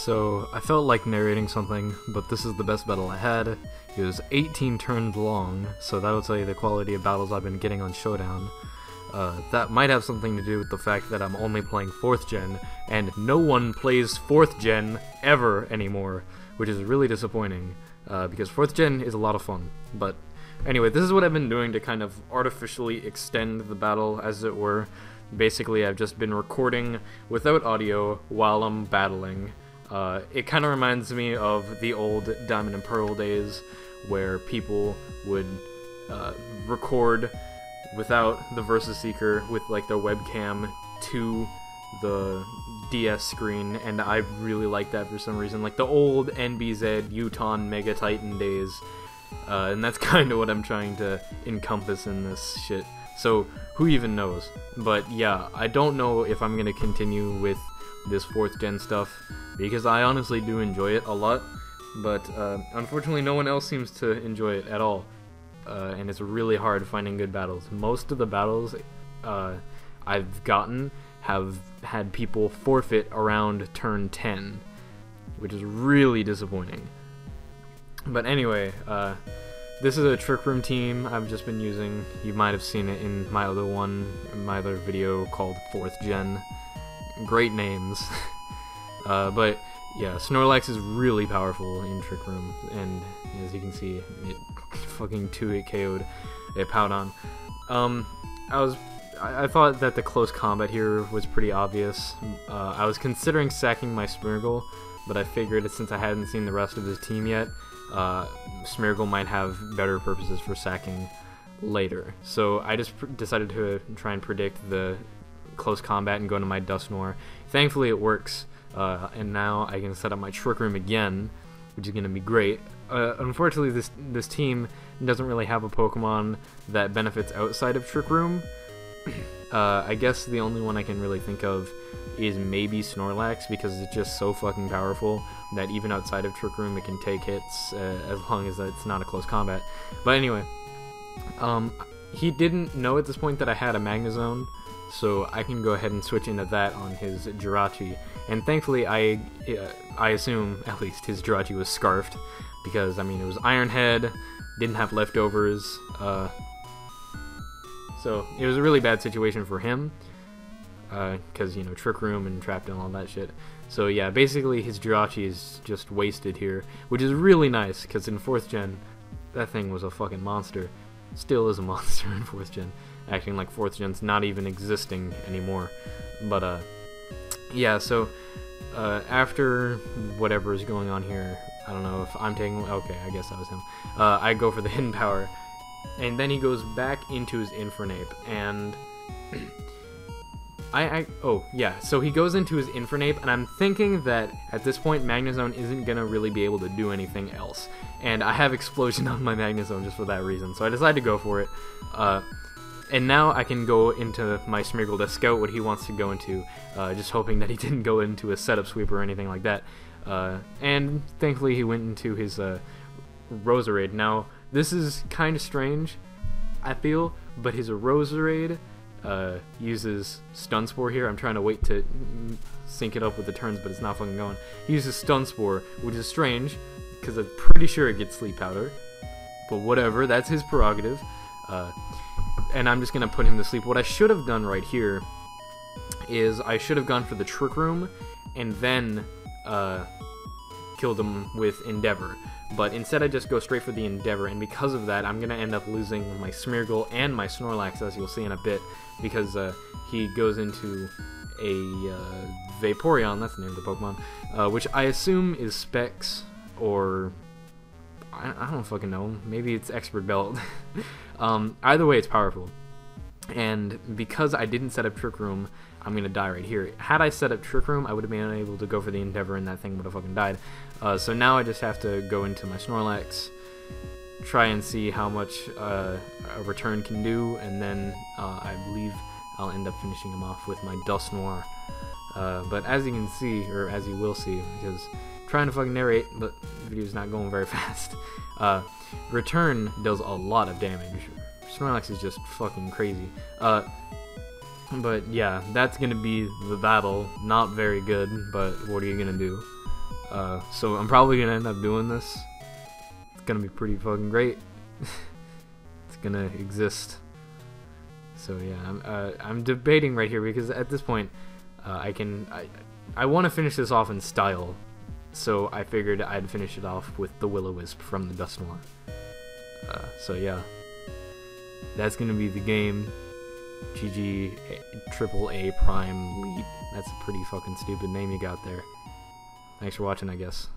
So, I felt like narrating something, but this is the best battle I had. It was 18 turns long, so that'll tell you the quality of battles I've been getting on Showdown. That might have something to do with the fact that I'm only playing 4th gen, and no one plays 4th gen ever anymore, which is really disappointing, because 4th gen is a lot of fun. But anyway, this is what I've been doing to kind of artificially extend the battle, as it were. Basically, I've just been recording without audio while I'm battling. It kind of reminds me of the old Diamond and Pearl days, where people would record without the Versus Seeker with like their webcam to the DS screen, and I really like that for some reason, like the old NBZ Uton Mega Titan days, and that's kind of what I'm trying to encompass in this shit. So who even knows? But yeah, I don't know if I'm gonna continue with this 4th gen stuff, because I honestly do enjoy it a lot, but unfortunately no one else seems to enjoy it at all, and it's really hard finding good battles. Most of the battles I've gotten have had people forfeit around turn 10, which is really disappointing. But anyway, this is a Trick Room team I've just been using. You might have seen it in my other video called 4th gen. Great names. But yeah, Snorlax is really powerful in Trick Room, and as you can see, it fucking 2-hit KO'd a Powdon. I thought that the close combat here was pretty obvious. I was considering sacking my Smeargle, but I figured since I hadn't seen the rest of his team yet, Smeargle might have better purposes for sacking later. So I just decided to try and predict the close combat and go into my Dusknoir. Thankfully it works, and now I can set up my Trick Room again, which is going to be great. Unfortunately, this team doesn't really have a Pokemon that benefits outside of Trick Room. I guess the only one I can really think of is maybe Snorlax, because it's just so fucking powerful that even outside of Trick Room it can take hits, as long as it's not a close combat. But anyway, he didn't know at this point that I had a Magnezone, so I can go ahead and switch into that on his Jirachi. And thankfully, I assume at least his Jirachi was scarfed, because I mean it was Iron Head, didn't have leftovers, so it was a really bad situation for him, because you know, Trick Room and Trapped and all that shit. So yeah, basically his Jirachi is just wasted here, which is really nice, because in 4th gen that thing was a fucking monster. Still is a monster in 4th gen, acting like 4th gen's not even existing anymore. But yeah, so after whatever is going on here, I don't know if I'm taking, okay, I guess that was him. I go for the Hidden Power, and then he goes back into his Infernape, and oh yeah, so he goes into his Infernape, and I'm thinking that at this point Magnezone isn't gonna really be able to do anything else, and I have Explosion on my Magnezone just for that reason, so I decided to go for it. And now I can go into my Smeargle to scout what he wants to go into, just hoping that he didn't go into a setup sweep or anything like that. And thankfully he went into his Roserade. Now, this is kind of strange, I feel, but his Roserade uses Stun Spore here. I'm trying to wait to sync it up with the turns, but it's not fucking going. He uses Stun Spore, which is strange, because I'm pretty sure it gets Sleep Powder. But whatever, that's his prerogative. And I'm just going to put him to sleep. What I should have done right here is I should have gone for the Trick Room and then killed him with Endeavor. But instead I just go straight for the Endeavor, and because of that I'm going to end up losing my Smeargle and my Snorlax, as you'll see in a bit, because he goes into a Vaporeon, that's the name of the Pokemon, which I assume is Specs, or I don't fucking know, maybe it's Expert Belt. Either way, it's powerful. And because I didn't set up Trick Room, I'm gonna die right here. Had I set up Trick Room, I would have been able to go for the Endeavor, and that thing would have fucking died. So now I just have to go into my Snorlax, try and see how much a return can do, and then I believe I'll end up finishing him off with my Dusknoir. But as you can see, or as you will see, because I'm trying to fucking narrate, but the video's not going very fast. Return does a lot of damage. Snorlax is just fucking crazy. But yeah, that's gonna be the battle. Not very good, but what are you gonna do? So I'm probably gonna end up doing this. It's gonna be pretty fucking great. It's gonna exist. So yeah, I'm debating right here because at this point, I want to finish this off in style. So I figured I'd finish it off with the Will-O-Wisp from the Dust Noir. So yeah, that's gonna be the game. GG AAA Prime Lead. That's a pretty fucking stupid name you got there. Thanks for watching, I guess.